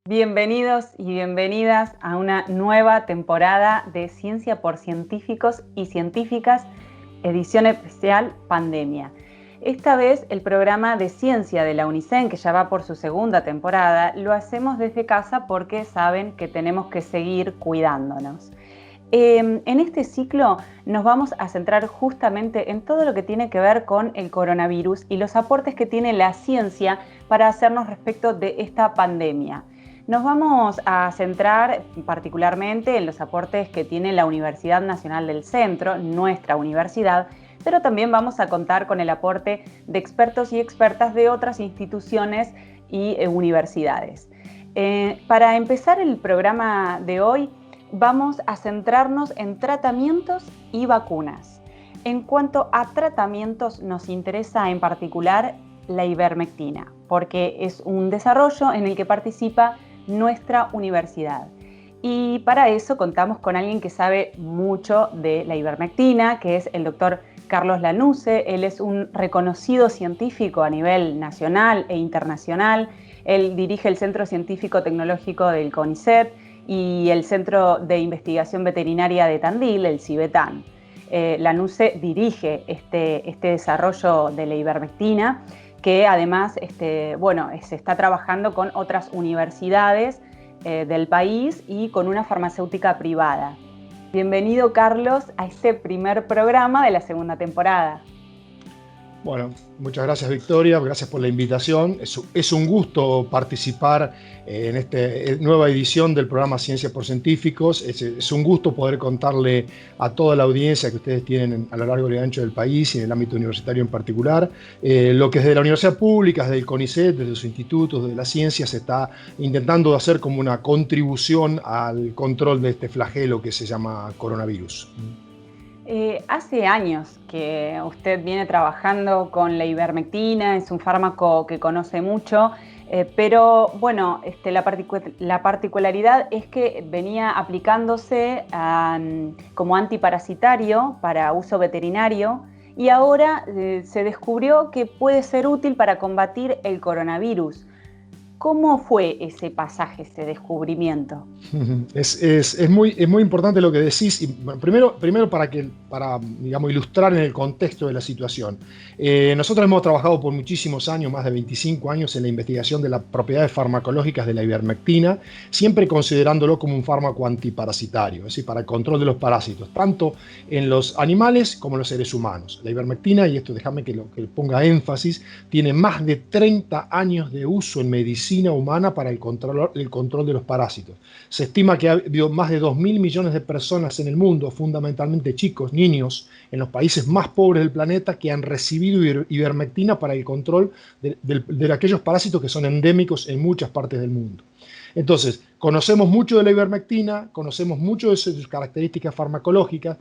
Bienvenidos y bienvenidas a una nueva temporada de Ciencia por Científicos y Científicas, edición especial Pandemia. Esta vez el programa de ciencia de la UNICEN, que ya va por su segunda temporada, lo hacemos desde casa porque saben que tenemos que seguir cuidándonos. En este ciclo nos vamos a centrar justamente en todo lo que tiene que ver con el coronavirus y los aportes que tiene la ciencia para hacernos respecto de esta pandemia. Nos vamos a centrar particularmente en los aportes que tiene la Universidad Nacional del Centro, nuestra universidad, pero también vamos a contar con el aporte de expertos y expertas de otras instituciones y universidades. Para empezar el programa de hoy, vamos a centrarnos en tratamientos y vacunas. En cuanto a tratamientos, nos interesa en particular la ivermectina, porque es un desarrollo en el que participa nuestra universidad. Y para eso contamos con alguien que sabe mucho de la ivermectina, que es el doctor Carlos Lanusse. Él es un reconocido científico a nivel nacional e internacional. Él dirige el Centro Científico Tecnológico del CONICET y el Centro de Investigación Veterinaria de Tandil, el CIVETAN. Lanusse dirige este desarrollo de la ivermectina, que además se está trabajando con otras universidades del país y con una farmacéutica privada. Bienvenido, Carlos, a este primer programa de la segunda temporada. Bueno, muchas gracias, Victoria, gracias por la invitación. Es un gusto participar en esta nueva edición del programa Ciencia por Científicos. Es un gusto poder contarle a toda la audiencia que ustedes tienen a lo largo y ancho del país y en el ámbito universitario en particular, lo que desde la universidad pública, desde el CONICET, desde sus institutos, desde la ciencia, se está intentando hacer como una contribución al control de este flagelo que se llama coronavirus. Hace años que usted viene trabajando con la ivermectina, es un fármaco que conoce mucho, pero bueno, la particularidad es que venía aplicándose como antiparasitario para uso veterinario y ahora se descubrió que puede ser útil para combatir el coronavirus. ¿Cómo fue ese pasaje, ese descubrimiento? Es muy importante lo que decís. Y, bueno, primero para digamos, ilustrar en el contexto de la situación. Nosotros hemos trabajado por muchísimos años, más de 25 años, en la investigación de las propiedades farmacológicas de la ivermectina, siempre considerándolo como un fármaco antiparasitario, es decir, para el control de los parásitos, tanto en los animales como en los seres humanos. La ivermectina, y esto déjame que ponga énfasis, tiene más de 30 años de uso en medicina humana para el control de los parásitos. Se estima que ha habido más de 2.000 millones de personas en el mundo, fundamentalmente chicos, niños, en los países más pobres del planeta, que han recibido ivermectina para el control de aquellos parásitos que son endémicos en muchas partes del mundo. Entonces, conocemos mucho de la ivermectina, conocemos mucho de sus características farmacológicas,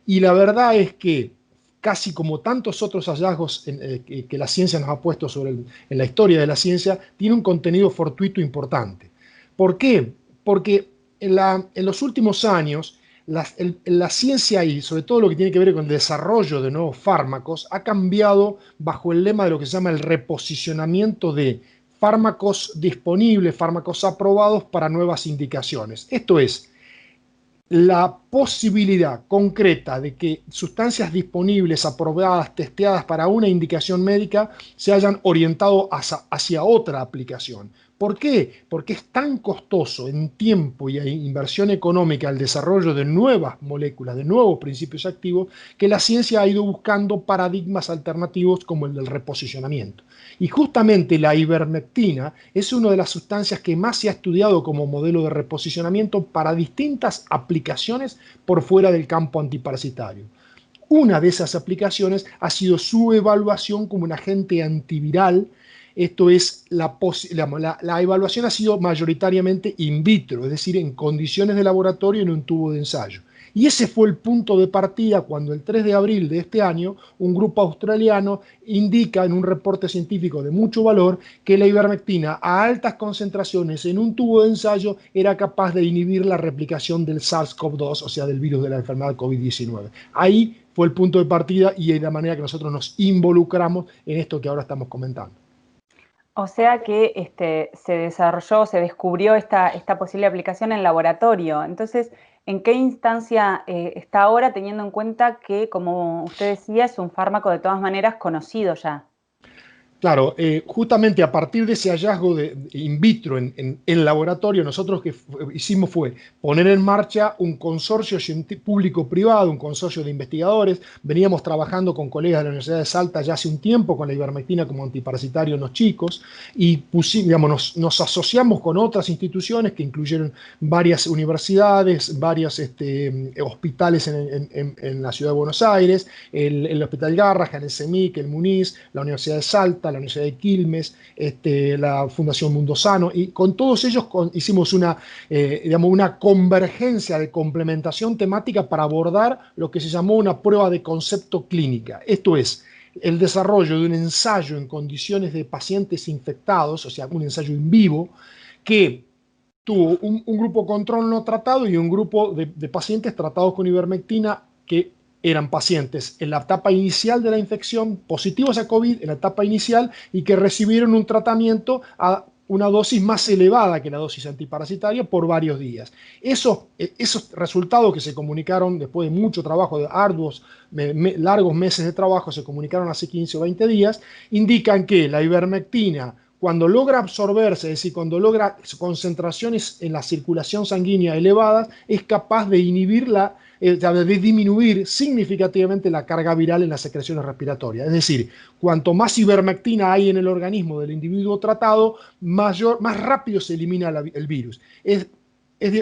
y la verdad es que casi como tantos otros hallazgos que la ciencia nos ha puesto en la historia de la ciencia, tiene un contenido fortuito importante. ¿Por qué? Porque en los últimos años la ciencia y sobre todo lo que tiene que ver con el desarrollo de nuevos fármacos ha cambiado bajo el lema de lo que se llama el reposicionamiento de fármacos disponibles, fármacos aprobados para nuevas indicaciones. Esto es, la posibilidad concreta de que sustancias disponibles, aprobadas, testeadas para una indicación médica se hayan orientado hacia otra aplicación. ¿Por qué? Porque es tan costoso en tiempo y inversión económica el desarrollo de nuevas moléculas, de nuevos principios activos, que la ciencia ha ido buscando paradigmas alternativos como el del reposicionamiento. Y justamente la ivermectina es una de las sustancias que más se ha estudiado como modelo de reposicionamiento para distintas aplicaciones por fuera del campo antiparasitario. Una de esas aplicaciones ha sido su evaluación como un agente antiviral. Esto es, la evaluación ha sido mayoritariamente in vitro, es decir, en condiciones de laboratorio en un tubo de ensayo. Y ese fue el punto de partida cuando el 3 de abril de este año un grupo australiano indica en un reporte científico de mucho valor que la ivermectina a altas concentraciones en un tubo de ensayo era capaz de inhibir la replicación del SARS-CoV-2, o sea, del virus de la enfermedad COVID-19. Ahí fue el punto de partida y de la manera que nosotros nos involucramos en esto que ahora estamos comentando. O sea que se desarrolló, se descubrió esta posible aplicación en laboratorio. Entonces, ¿en qué instancia está ahora, teniendo en cuenta que, como usted decía, es un fármaco de todas maneras conocido ya? Claro, justamente a partir de ese hallazgo de in vitro en laboratorio, nosotros hicimos fue poner en marcha un consorcio público-privado, un consorcio de investigadores. Veníamos trabajando con colegas de la Universidad de Salta ya hace un tiempo con la ivermectina como antiparasitario en los chicos y digamos, nos asociamos con otras instituciones que incluyeron varias universidades, varios hospitales en la ciudad de Buenos Aires, el Hospital Garrahan, el CEMIC, el Muniz, la Universidad de Salta, la Universidad de Quilmes, la Fundación Mundo Sano, y con todos ellos hicimos digamos, una convergencia de complementación temática para abordar lo que se llamó una prueba de concepto clínica. Esto es, el desarrollo de un ensayo en condiciones de pacientes infectados, o sea, un ensayo en vivo, que tuvo un grupo control no tratado y un grupo de pacientes tratados con ivermectina que eran pacientes en la etapa inicial de la infección, positivos a COVID en la etapa inicial y que recibieron un tratamiento a una dosis más elevada que la dosis antiparasitaria por varios días. Esos resultados que se comunicaron después de mucho trabajo, de arduos, largos meses de trabajo, se comunicaron hace 15 o 20 días, indican que la ivermectina, cuando logra absorberse, es decir, cuando logra concentraciones en la circulación sanguínea elevadas, es capaz de inhibir de disminuir significativamente la carga viral en las secreciones respiratorias. Es decir, cuanto más ivermectina hay en el organismo del individuo tratado, más rápido se elimina el virus.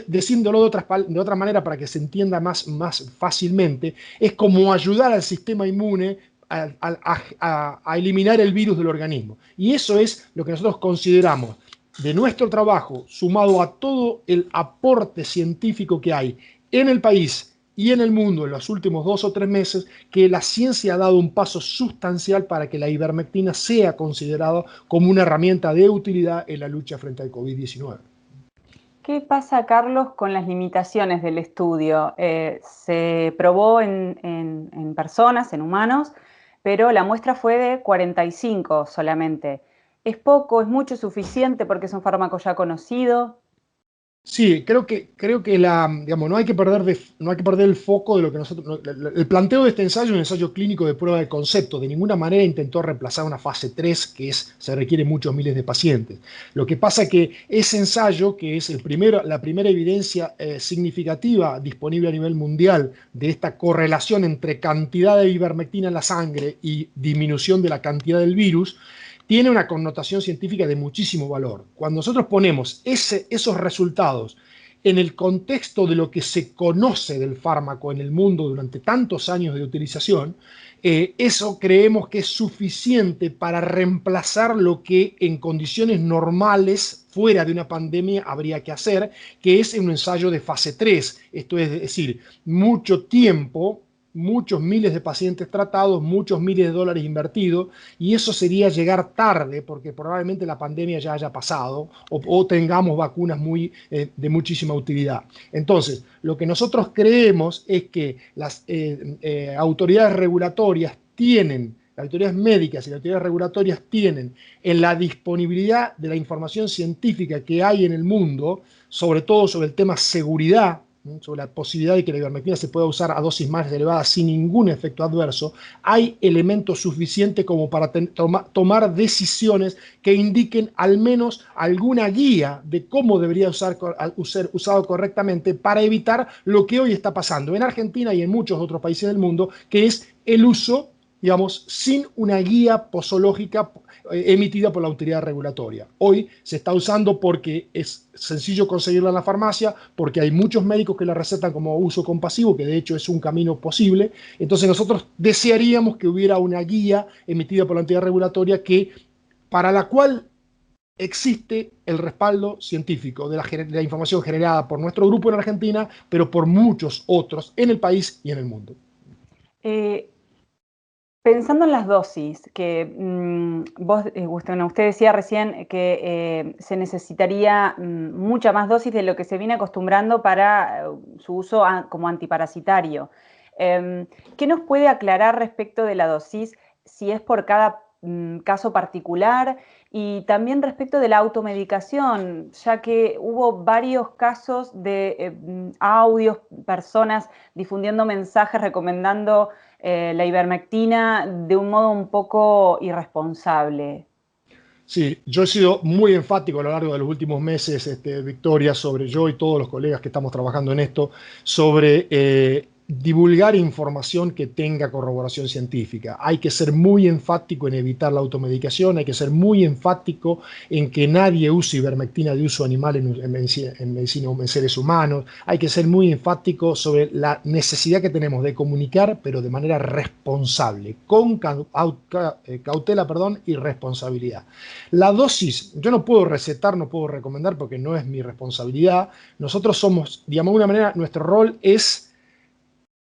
Diciéndolo de otra manera para que se entienda más fácilmente, es como ayudar al sistema inmune a eliminar el virus del organismo. Y eso es lo que nosotros consideramos de nuestro trabajo, sumado a todo el aporte científico que hay en el país y en el mundo en los últimos 2 o 3 meses, que la ciencia ha dado un paso sustancial para que la ivermectina sea considerada como una herramienta de utilidad en la lucha frente al COVID-19. ¿Qué pasa, Carlos, con las limitaciones del estudio? Se probó en personas, en humanos, pero la muestra fue de 45 solamente. ¿Es poco, es mucho, suficiente porque es un fármaco ya conocido? Sí, creo que digamos, no hay que perder el foco de lo que nosotros. El planteo de este ensayo es un ensayo clínico de prueba de concepto. De ninguna manera intentó reemplazar una fase 3 se requiere muchos miles de pacientes. Lo que pasa es que ese ensayo, que es la primera evidencia significativa disponible a nivel mundial de esta correlación entre cantidad de ivermectina en la sangre y disminución de la cantidad del virus, tiene una connotación científica de muchísimo valor. Cuando nosotros ponemos esos resultados en el contexto de lo que se conoce del fármaco en el mundo durante tantos años de utilización, eso creemos que es suficiente para reemplazar lo que en condiciones normales, fuera de una pandemia, habría que hacer, que es un ensayo de fase 3. Esto es decir, mucho tiempo, muchos miles de pacientes tratados, muchos miles de dólares invertidos, y eso sería llegar tarde porque probablemente la pandemia ya haya pasado o tengamos vacunas de muchísima utilidad. Entonces, lo que nosotros creemos es que las autoridades regulatorias las autoridades médicas y las autoridades regulatorias tienen en la disponibilidad de la información científica que hay en el mundo, sobre todo sobre el tema seguridad, sobre la posibilidad de que la ivermectina se pueda usar a dosis más elevadas sin ningún efecto adverso, hay elementos suficientes como para tomar decisiones que indiquen al menos alguna guía de cómo debería ser usado correctamente para evitar lo que hoy está pasando en Argentina y en muchos otros países del mundo, que es el uso, digamos, sin una guía posológica emitida por la autoridad regulatoria. Hoy se está usando porque es sencillo conseguirla en la farmacia, porque hay muchos médicos que la recetan como uso compasivo, que de hecho es un camino posible. Entonces nosotros desearíamos que hubiera una guía emitida por la autoridad regulatoria para la cual existe el respaldo científico de la información generada por nuestro grupo en Argentina, pero por muchos otros en el país y en el mundo. Eh, Pensando en las dosis, que bueno, usted decía recién que se necesitaría mucha más dosis de lo que se viene acostumbrando para su uso como antiparasitario. ¿Qué nos puede aclarar respecto de la dosis? Si es por cada caso particular y también respecto de la automedicación, ya que hubo varios casos de audios, personas difundiendo mensajes recomendando la ivermectina de un modo un poco irresponsable. Sí, yo he sido muy enfático a lo largo de los últimos meses, Victoria, sobre yo y todos los colegas que estamos trabajando en esto, sobre divulgar información que tenga corroboración científica. Hay que ser muy enfático en evitar la automedicación, hay que ser muy enfático en que nadie use ivermectina de uso animal en medicina o en seres humanos. Hay que ser muy enfático sobre la necesidad que tenemos de comunicar, pero de manera responsable, con cautela, y responsabilidad. La dosis, yo no puedo recetar, no puedo recomendar porque no es mi responsabilidad. Nosotros somos, digamos de una manera, nuestro rol es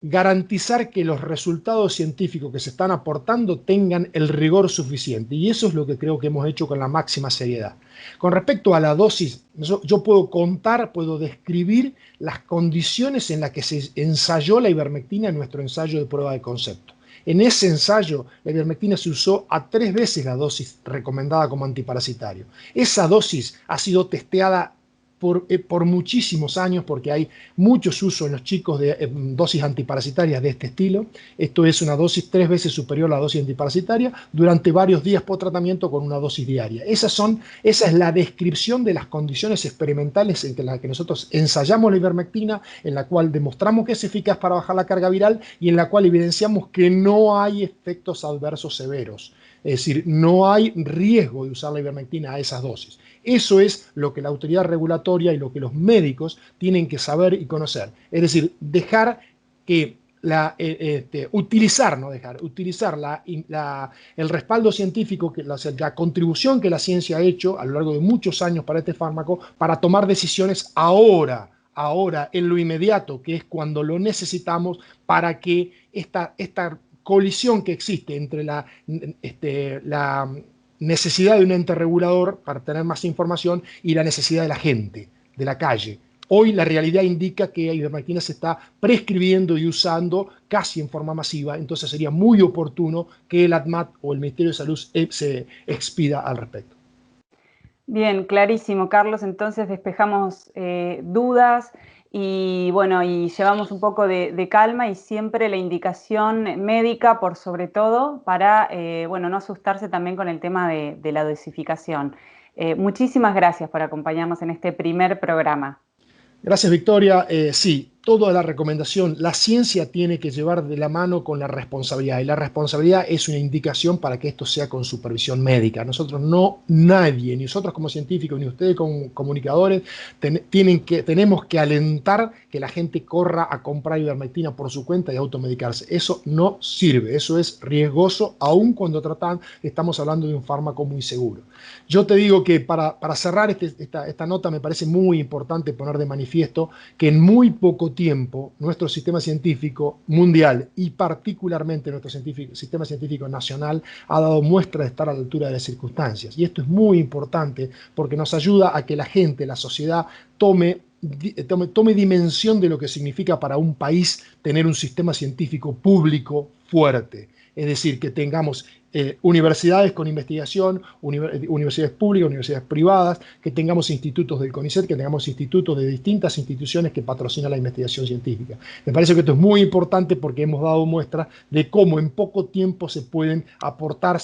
garantizar que los resultados científicos que se están aportando tengan el rigor suficiente. Y eso es lo que creo que hemos hecho con la máxima seriedad. Con respecto a la dosis, yo puedo contar, puedo describir las condiciones en las que se ensayó la ivermectina en nuestro ensayo de prueba de concepto. En ese ensayo, la ivermectina se usó a 3 veces la dosis recomendada como antiparasitario. Esa dosis ha sido testeada por muchísimos años, porque hay muchos usos en los chicos de dosis antiparasitarias de este estilo. Esto es una dosis 3 veces superior a la dosis antiparasitaria durante varios días por tratamiento con una dosis diaria. Esa es la descripción de las condiciones experimentales en las que nosotros ensayamos la ivermectina, en la cual demostramos que es eficaz para bajar la carga viral y en la cual evidenciamos que no hay efectos adversos severos. Es decir, no hay riesgo de usar la ivermectina a esas dosis. Eso es lo que la autoridad regulatoria y lo que los médicos tienen que saber y conocer. Es decir, dejar que utilizar el respaldo científico, la contribución que la ciencia ha hecho a lo largo de muchos años para este fármaco, para tomar decisiones ahora, en lo inmediato, que es cuando lo necesitamos para que esta colisión que existe entre la necesidad de un ente regulador para tener más información y la necesidad de la gente, de la calle. Hoy la realidad indica que ivermectina se está prescribiendo y usando casi en forma masiva, entonces sería muy oportuno que el ADMAT o el Ministerio de Salud se expida al respecto. Bien, clarísimo, Carlos. Entonces despejamos dudas y bueno, y llevamos un poco de calma y siempre la indicación médica por sobre todo para bueno, no asustarse también con el tema de la dosificación. Muchísimas gracias por acompañarnos en este primer programa. Gracias, Victoria. Sí, toda la recomendación, la ciencia tiene que llevar de la mano con la responsabilidad, y la responsabilidad es una indicación para que esto sea con supervisión médica. Nosotros nadie, ni nosotros como científicos, ni ustedes como comunicadores, tenemos que alentar que la gente corra a comprar ivermectina por su cuenta y automedicarse. Eso no sirve, eso es riesgoso, aun cuando estamos hablando de un fármaco muy seguro. Yo te digo que para cerrar esta nota me parece muy importante poner de manifiesto que en muy poco tiempo nuestro sistema científico mundial y particularmente nuestro sistema científico nacional ha dado muestra de estar a la altura de las circunstancias. Y esto es muy importante porque nos ayuda a que la gente, la sociedad, tome dimensión de lo que significa para un país tener un sistema científico público fuerte. Es decir, que tengamos universidades con investigación, universidades públicas, universidades privadas, que tengamos institutos del CONICET, que tengamos institutos de distintas instituciones que patrocinan la investigación científica. Me parece que esto es muy importante porque hemos dado muestra de cómo en poco tiempo se pueden aportar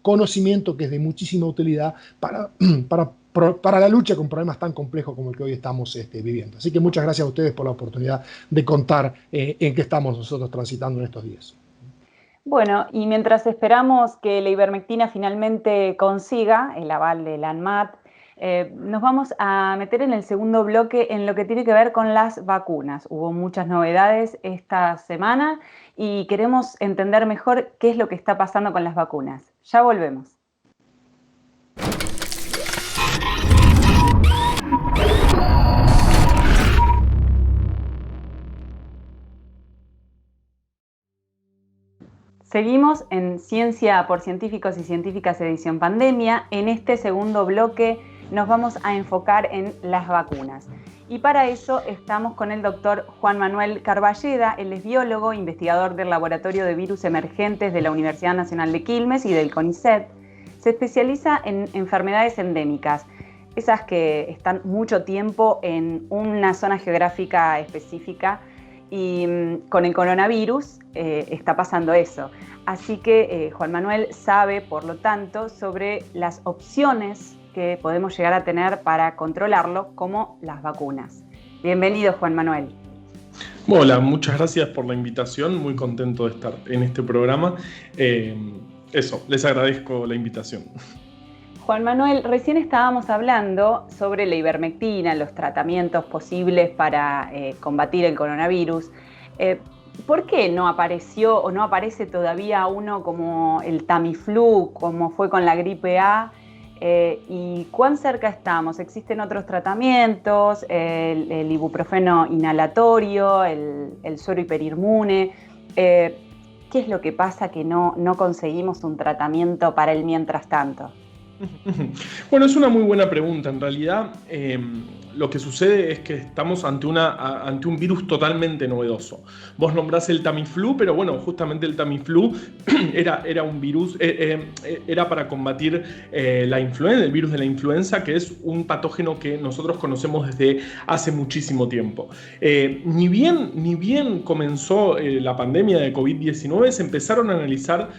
conocimiento que es de muchísima utilidad para la lucha con problemas tan complejos como el que hoy estamos viviendo. Así que muchas gracias a ustedes por la oportunidad de contar en qué estamos nosotros transitando en estos días. Bueno, y mientras esperamos que la ivermectina finalmente consiga el aval del ANMAT, nos vamos a meter en el segundo bloque en lo que tiene que ver con las vacunas. Hubo muchas novedades esta semana y queremos entender mejor qué es lo que está pasando con las vacunas. Ya volvemos. Seguimos en Ciencia por Científicos y Científicas edición Pandemia. En este segundo bloque nos vamos a enfocar en las vacunas. Y para eso estamos con el doctor Juan Manuel Carballeda. Él es biólogo, investigador del Laboratorio de Virus Emergentes de la Universidad Nacional de Quilmes y del CONICET. Se especializa en enfermedades endémicas, esas que están mucho tiempo en una zona geográfica específica, y con el coronavirus está pasando eso. Así que Juan Manuel sabe, por lo tanto, sobre las opciones que podemos llegar a tener para controlarlo, como las vacunas. Bienvenido, Juan Manuel. Hola, muchas gracias por la invitación, muy contento de estar en este programa. Les agradezco la invitación. Juan Manuel, recién estábamos hablando sobre la ivermectina, los tratamientos posibles para combatir el coronavirus. ¿Por qué no apareció o no aparece todavía uno como el Tamiflu, como fue con la gripe A? ¿Y cuán cerca estamos? ¿Existen otros tratamientos? El ibuprofeno inhalatorio, el suero hiperinmune. ¿Qué es lo que pasa que no conseguimos un tratamiento para el mientras tanto? Bueno, es una muy buena pregunta. En realidad, lo que sucede es que estamos ante un virus totalmente novedoso. Vos nombrás el Tamiflu, pero bueno, justamente el Tamiflu era un virus, era para combatir la influenza, el virus de la influenza, que es un patógeno que nosotros conocemos desde hace muchísimo tiempo. Ni bien comenzó la pandemia de COVID-19, se empezaron a analizar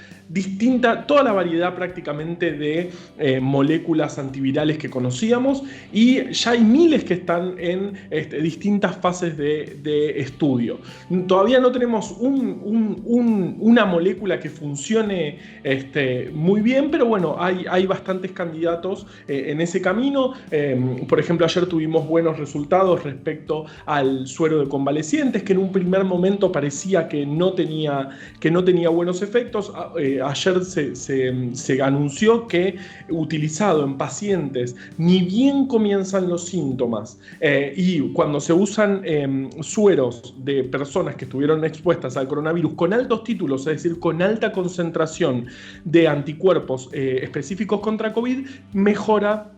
toda la variedad prácticamente de moléculas antivirales que conocíamos, y ya hay miles que están en distintas fases de estudio. Todavía no tenemos una molécula que funcione muy bien, pero bueno, hay bastantes candidatos en ese camino. Por ejemplo, ayer tuvimos buenos resultados respecto al suero de convalecientes, que en un primer momento parecía que no tenía buenos efectos. Ayer se anunció que, utilizado en pacientes ni bien comienzan los síntomas, y cuando se usan sueros de personas que estuvieron expuestas al coronavirus con altos títulos, es decir, con alta concentración de anticuerpos específicos contra COVID, mejora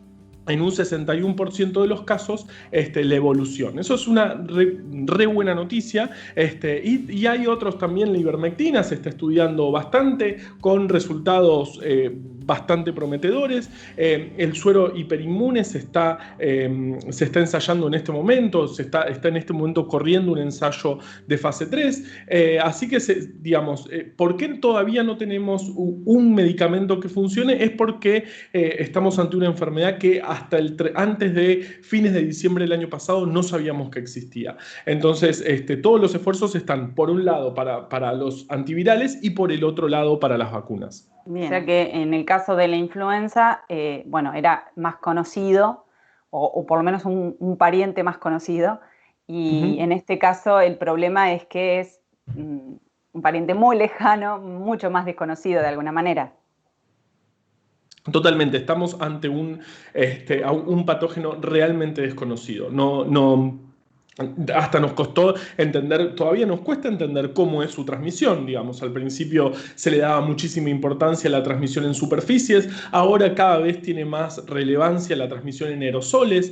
en un 61% de los casos la evolución. Eso es una re buena noticia. Y hay otros también, la ivermectina se está estudiando bastante, con resultados bastante prometedores. El suero hiperinmune se está ensayando en este momento, está en este momento corriendo un ensayo de fase 3. Así que, ¿por qué todavía no tenemos un medicamento que funcione? Es porque estamos ante una enfermedad que antes de fines de diciembre del año pasado no sabíamos que existía. Entonces, todos los esfuerzos están, por un lado, para los antivirales, y por el otro lado, para las vacunas. Bien. O sea que en el caso de la influenza, era más conocido, o por lo menos un pariente más conocido, y en este caso el problema es que es un pariente muy lejano, mucho más desconocido de alguna manera. Totalmente, estamos ante un patógeno realmente desconocido. Hasta nos costó entender, todavía nos cuesta entender cómo es su transmisión, digamos. Al principio se le daba muchísima importancia a la transmisión en superficies, ahora cada vez tiene más relevancia la transmisión en aerosoles.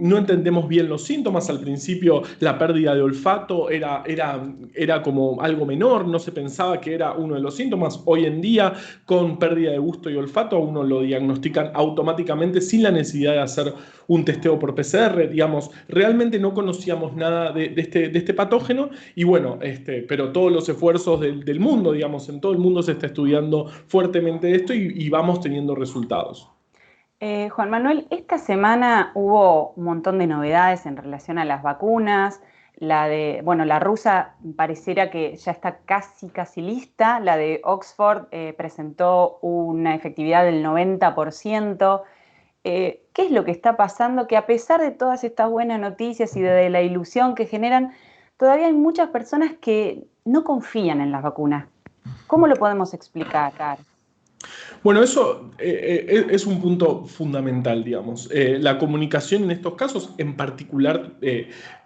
No entendemos bien los síntomas. Al principio la pérdida de olfato era como algo menor, no se pensaba que era uno de los síntomas. Hoy en día, con pérdida de gusto y olfato, a uno lo diagnostican automáticamente sin la necesidad de hacer un testeo por PCR. Digamos, realmente no conocíamos nada de este patógeno, y bueno, pero todos los esfuerzos del mundo, digamos, en todo el mundo se está estudiando fuertemente esto, y vamos teniendo resultados. Juan Manuel, esta semana hubo un montón de novedades en relación a las vacunas. La rusa pareciera que ya está casi lista. La de Oxford presentó una efectividad del 90%. ¿Qué es lo que está pasando? Que a pesar de todas estas buenas noticias y de la ilusión que generan, todavía hay muchas personas que no confían en las vacunas. ¿Cómo lo podemos explicar? Bueno, eso es un punto fundamental, digamos. La comunicación en estos casos, en particular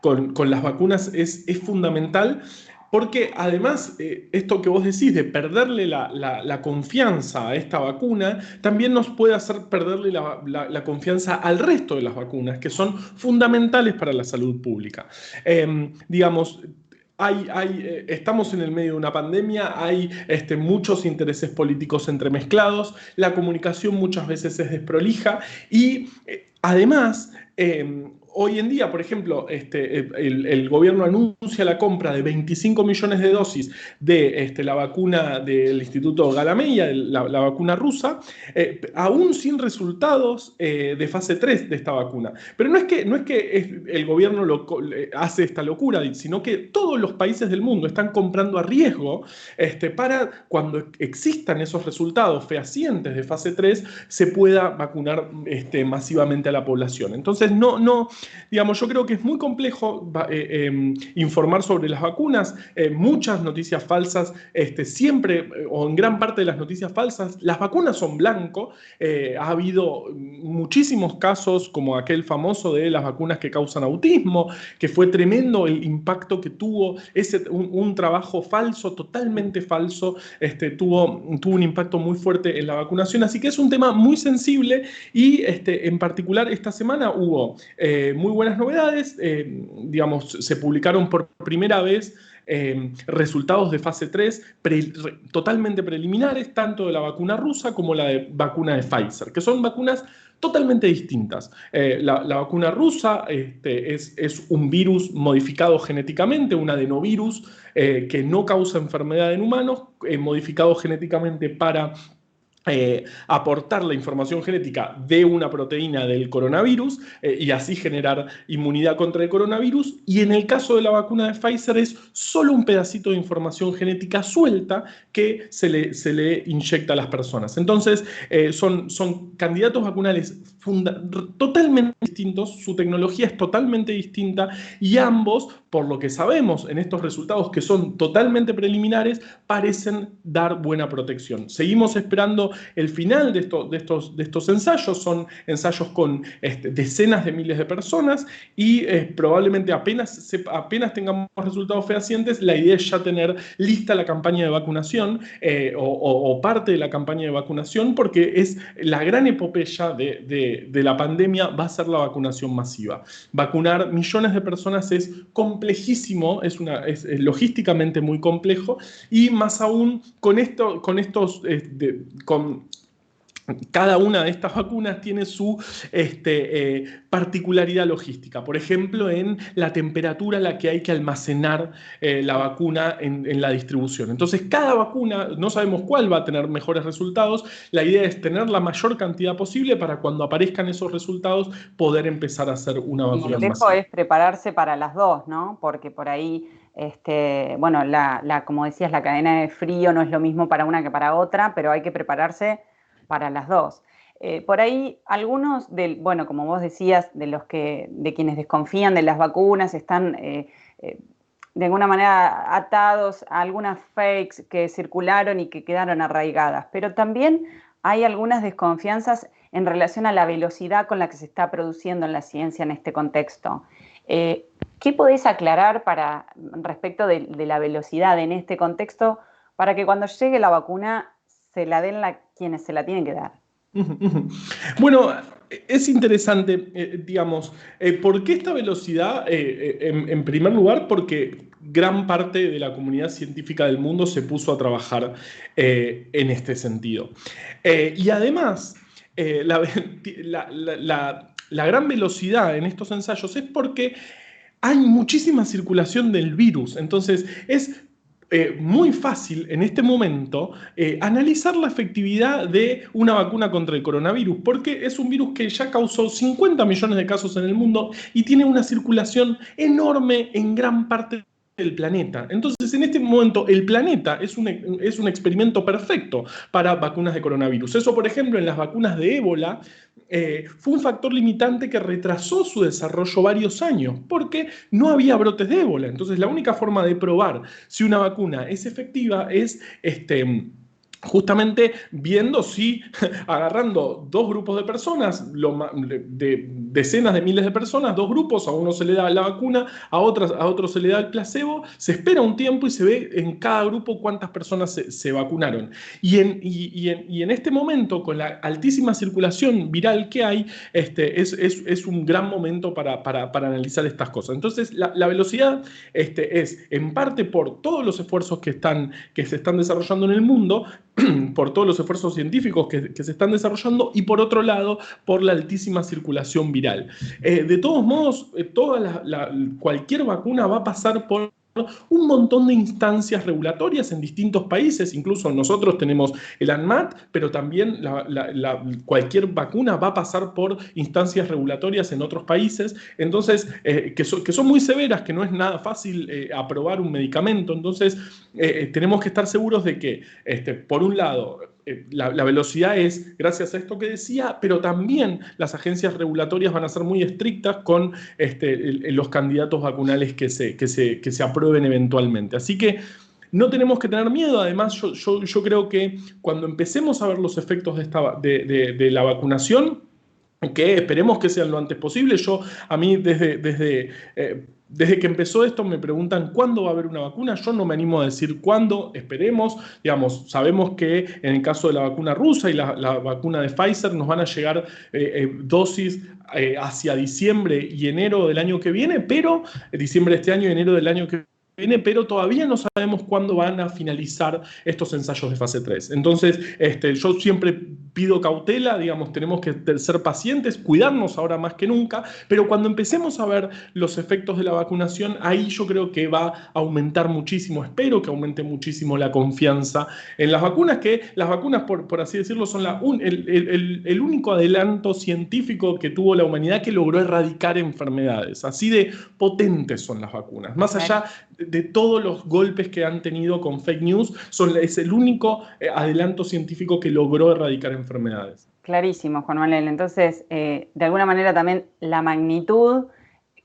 con las vacunas, es fundamental, Porque además, esto que vos decís de perderle la confianza a esta vacuna, también nos puede hacer perderle la confianza al resto de las vacunas, que son fundamentales para la salud pública. Digamos, estamos en el medio de una pandemia, hay muchos intereses políticos entremezclados, la comunicación muchas veces es desprolija y además, hoy en día, por ejemplo, el gobierno anuncia la compra de 25 millones de dosis de la vacuna del Instituto Gamaleya, la vacuna rusa, aún sin resultados de fase 3 de esta vacuna. Pero no es que el gobierno hace esta locura, sino que todos los países del mundo están comprando a riesgo para cuando existan esos resultados fehacientes de fase 3 se pueda vacunar masivamente a la población. Entonces, digamos, yo creo que es muy complejo informar sobre las vacunas. Muchas noticias falsas, siempre o en gran parte de las noticias falsas, las vacunas son blanco. Ha habido muchísimos casos, como aquel famoso de las vacunas que causan autismo, que fue tremendo el impacto que tuvo un trabajo falso, totalmente falso, tuvo un impacto muy fuerte en la vacunación. Así que es un tema muy sensible y en particular esta semana hubo muy buenas novedades. Digamos, se publicaron por primera vez resultados de fase 3 totalmente preliminares, tanto de la vacuna rusa como la vacuna de Pfizer, que son vacunas totalmente distintas. La vacuna rusa es un virus modificado genéticamente, un adenovirus que no causa enfermedad en humanos, modificado genéticamente para aportar la información genética de una proteína del coronavirus y así generar inmunidad contra el coronavirus. Y en el caso de la vacuna de Pfizer es solo un pedacito de información genética suelta que se le inyecta a las personas. Entonces, son candidatos vacunales totalmente distintos, su tecnología es totalmente distinta y ambos, por lo que sabemos en estos resultados que son totalmente preliminares, parecen dar buena protección. Seguimos esperando el final de estos ensayos. Son ensayos con decenas de miles de personas y probablemente apenas tengamos resultados fehacientes, la idea es ya tener lista la campaña de vacunación o parte de la campaña de vacunación, porque es la gran epopeya de la pandemia va a ser la vacunación masiva. Vacunar millones de personas es complejísimo, es logísticamente muy complejo y más aún con cada una de estas vacunas tiene su particularidad logística. Por ejemplo, en la temperatura a la que hay que almacenar la vacuna en la distribución. Entonces, cada vacuna, no sabemos cuál va a tener mejores resultados. La idea es tener la mayor cantidad posible para cuando aparezcan esos resultados poder empezar a hacer una vacuna. Y el consejo es prepararse para las dos, ¿no? Porque por ahí, bueno, como decías, la cadena de frío no es lo mismo para una que para otra, pero hay que prepararse para las dos. Por ahí algunos, bueno, como vos decías, de quienes desconfían de las vacunas, están de alguna manera atados a algunas fakes que circularon y que quedaron arraigadas, pero también hay algunas desconfianzas en relación a la velocidad con la que se está produciendo en la ciencia en este contexto. ¿Qué podés aclarar respecto de la velocidad en este contexto para que cuando llegue la vacuna se la den quienes se la tienen que dar? Bueno, es interesante, digamos, ¿por qué esta velocidad? En primer lugar, porque gran parte de la comunidad científica del mundo se puso a trabajar en este sentido. Y además, la gran velocidad en estos ensayos es porque hay muchísima circulación del virus. Entonces, es muy fácil en este momento analizar la efectividad de una vacuna contra el coronavirus, porque es un virus que ya causó 50 millones de casos en el mundo y tiene una circulación enorme en gran parte del planeta. Entonces, en este momento, el planeta es un experimento perfecto para vacunas de coronavirus. Eso, por ejemplo, en las vacunas de ébola, fue un factor limitante que retrasó su desarrollo varios años, porque no había brotes de ébola. Entonces, la única forma de probar si una vacuna es efectiva es justamente viendo si agarrando dos grupos de personas, de decenas de miles de personas, dos grupos, a uno se le da la vacuna, a otro se le da el placebo, se espera un tiempo y se ve en cada grupo cuántas personas se vacunaron. Y en este momento, con la altísima circulación viral que hay, es un gran momento para analizar estas cosas. Entonces, la velocidad es en parte por todos los esfuerzos que se están desarrollando en el mundo, por todos los esfuerzos científicos que se están desarrollando, y por otro lado, por la altísima circulación viral. De todos modos, cualquier vacuna va a pasar por un montón de instancias regulatorias en distintos países. Incluso nosotros tenemos el ANMAT, pero también cualquier vacuna va a pasar por instancias regulatorias en otros países, entonces, que son muy severas, que no es nada fácil aprobar un medicamento. Entonces, tenemos que estar seguros de que, por un lado, la velocidad es gracias a esto que decía, pero también las agencias regulatorias van a ser muy estrictas con los candidatos vacunales que se aprueben eventualmente. Así que no tenemos que tener miedo. Además, yo creo que cuando empecemos a ver los efectos de la vacunación, que esperemos que sean lo antes posible. A mí desde que empezó esto me preguntan cuándo va a haber una vacuna. Yo no me animo a decir cuándo, esperemos. Digamos, sabemos que en el caso de la vacuna rusa y la vacuna de Pfizer nos van a llegar dosis hacia diciembre y enero del año que viene, pero diciembre de este año y enero del año que viene, pero todavía no sabemos cuándo van a finalizar estos ensayos de fase 3. Entonces, yo siempre pido cautela, digamos, tenemos que ser pacientes, cuidarnos ahora más que nunca, pero cuando empecemos a ver los efectos de la vacunación, ahí yo creo que va a aumentar muchísimo, espero que aumente muchísimo la confianza en las vacunas, que las vacunas, por así decirlo, son el único adelanto científico que tuvo la humanidad que logró erradicar enfermedades. Así de potentes son las vacunas. Más allá de todos los golpes que han tenido con fake news, es el único adelanto científico que logró erradicar enfermedades. Clarísimo, Juan Manuel. Entonces, de alguna manera también la magnitud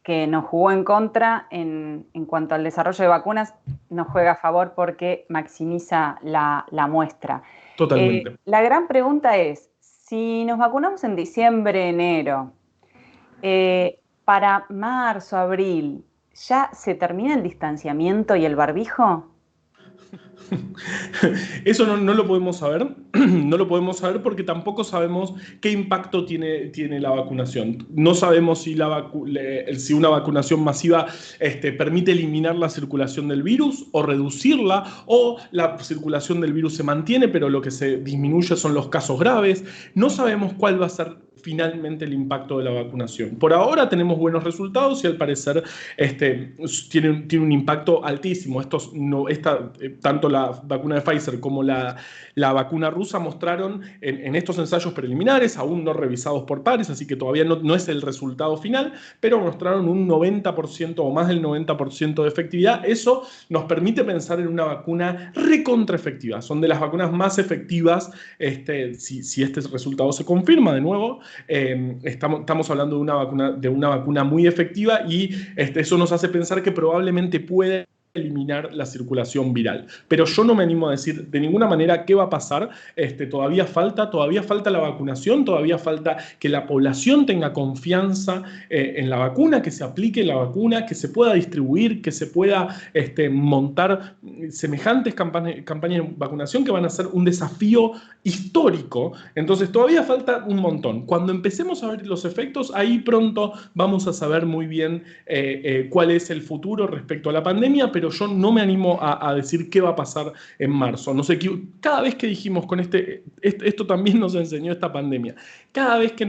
que nos jugó en contra en cuanto al desarrollo de vacunas nos juega a favor porque maximiza la muestra. Totalmente. La gran pregunta es, si nos vacunamos en diciembre, enero, para marzo, abril, ¿ya se termina el distanciamiento y el barbijo? Eso no lo podemos saber, no lo podemos saber porque tampoco sabemos qué impacto tiene la vacunación. No sabemos si una vacunación masiva permite eliminar la circulación del virus o reducirla, o la circulación del virus se mantiene, pero lo que se disminuye son los casos graves. No sabemos cuál va a ser finalmente el impacto de la vacunación. Por ahora tenemos buenos resultados y al parecer tiene un impacto altísimo. Tanto la vacuna de Pfizer como la vacuna rusa mostraron en estos ensayos preliminares, aún no revisados por pares, así que todavía no es el resultado final, pero mostraron un 90% o más del 90% de efectividad. Eso nos permite pensar en una vacuna recontraefectiva. Son de las vacunas más efectivas, si este resultado se confirma de nuevo. Estamos hablando de una vacuna muy efectiva y eso nos hace pensar que probablemente puede eliminar la circulación viral. Pero yo no me animo a decir de ninguna manera qué va a pasar. Todavía falta la vacunación, todavía falta que la población tenga confianza en la vacuna, que se aplique la vacuna, que se pueda distribuir, que se pueda montar semejantes campañas de vacunación que van a ser un desafío histórico. Entonces todavía falta un montón. Cuando empecemos a ver los efectos, ahí pronto vamos a saber muy bien cuál es el futuro respecto a la pandemia, pero yo no me animo a decir qué va a pasar en marzo. No sé, cada vez que dijimos con esto también nos enseñó esta pandemia, cada vez que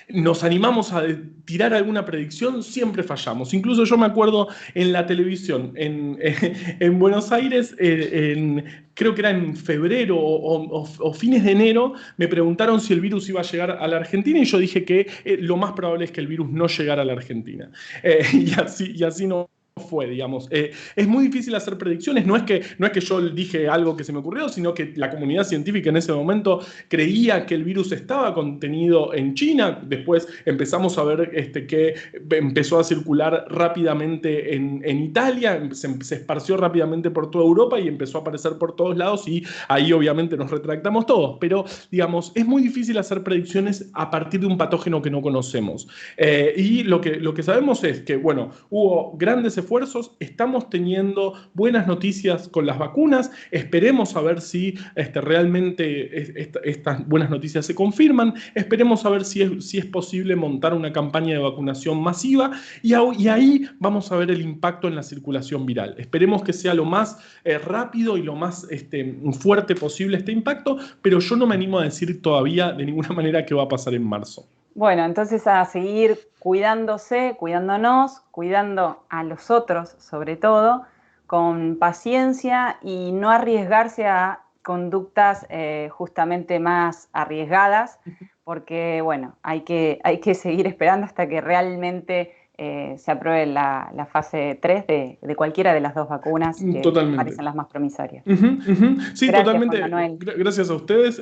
nos animamos a tirar alguna predicción, siempre fallamos. Incluso yo me acuerdo en la televisión, en Buenos Aires, creo que era en febrero o fines de enero, me preguntaron si el virus iba a llegar a la Argentina y yo dije que lo más probable es que el virus no llegara a la Argentina. Y así no fue, digamos. Es muy difícil hacer predicciones, no es que yo dije algo que se me ocurrió, sino que la comunidad científica en ese momento creía que el virus estaba contenido en China. Después empezamos a ver que empezó a circular rápidamente en Italia, se esparció rápidamente por toda Europa y empezó a aparecer por todos lados, y ahí obviamente nos retractamos todos. Pero, digamos, es muy difícil hacer predicciones a partir de un patógeno que no conocemos. Y lo que sabemos es que, bueno, hubo grandes esfuerzos, estamos teniendo buenas noticias con las vacunas, esperemos a ver si realmente estas buenas noticias se confirman, esperemos a ver si es posible montar una campaña de vacunación masiva, y ahí vamos a ver el impacto en la circulación viral. Esperemos que sea lo más rápido y lo más fuerte posible este impacto, pero yo no me animo a decir todavía de ninguna manera qué va a pasar en marzo. Bueno, entonces a seguir cuidándose, cuidándonos, cuidando a los otros sobre todo, con paciencia y no arriesgarse a conductas justamente más arriesgadas, porque bueno, hay que seguir esperando hasta que realmente se apruebe la fase 3 de cualquiera de las dos vacunas que parecen las más promisorias. Sí, gracias, totalmente. Juan Manuel. Gracias a ustedes,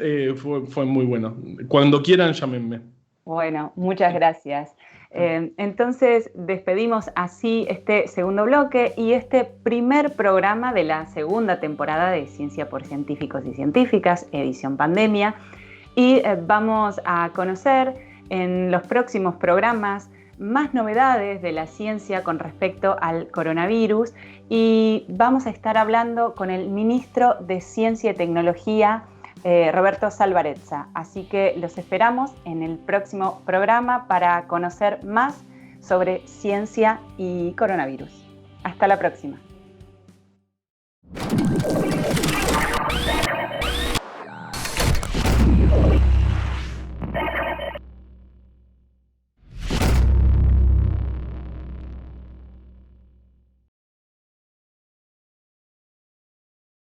fue muy bueno. Cuando quieran, llámenme. Bueno, muchas gracias. Entonces despedimos así este segundo bloque y este primer programa de la segunda temporada de Ciencia por Científicos y Científicas, edición pandemia, y vamos a conocer en los próximos programas más novedades de la ciencia con respecto al coronavirus, y vamos a estar hablando con el ministro de Ciencia y Tecnología, Roberto Salvarezza. Así que los esperamos en el próximo programa para conocer más sobre ciencia y coronavirus. Hasta la próxima.